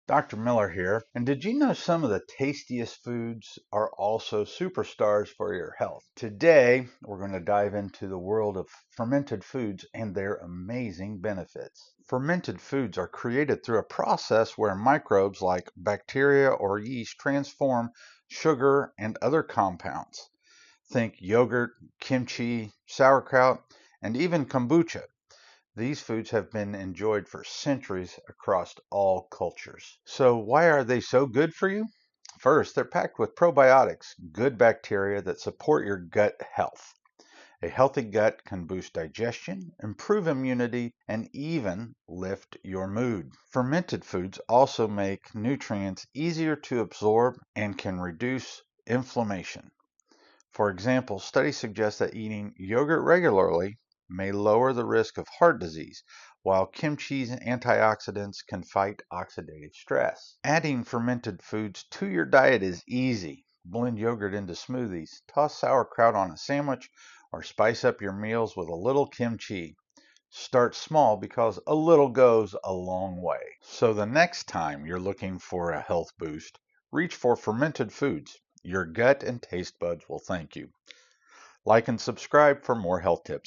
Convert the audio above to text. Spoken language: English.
Dr. Miller here, and did you know some of the tastiest foods are also superstars for your health? Today, we're going to dive into the world of fermented foods and their amazing benefits. Fermented foods are created through a process where microbes like bacteria or yeast transform sugar and other compounds. Think yogurt, kimchi, sauerkraut, and even kombucha. These foods have been enjoyed for centuries across all cultures. So why are they so good for you? First, they're packed with probiotics, good bacteria that support your gut health. A healthy gut can boost digestion, improve immunity, and even lift your mood. Fermented foods also make nutrients easier to absorb and can reduce inflammation. For example, studies suggest that eating yogurt regularly may lower the risk of heart disease, while kimchi's antioxidants can fight oxidative stress. Adding fermented foods to your diet is easy. Blend yogurt into smoothies, toss sauerkraut on a sandwich, or spice up your meals with a little kimchi. Start small because a little goes a long way. So the next time you're looking for a health boost, reach for fermented foods. Your gut and taste buds will thank you. Like and subscribe for more health tips.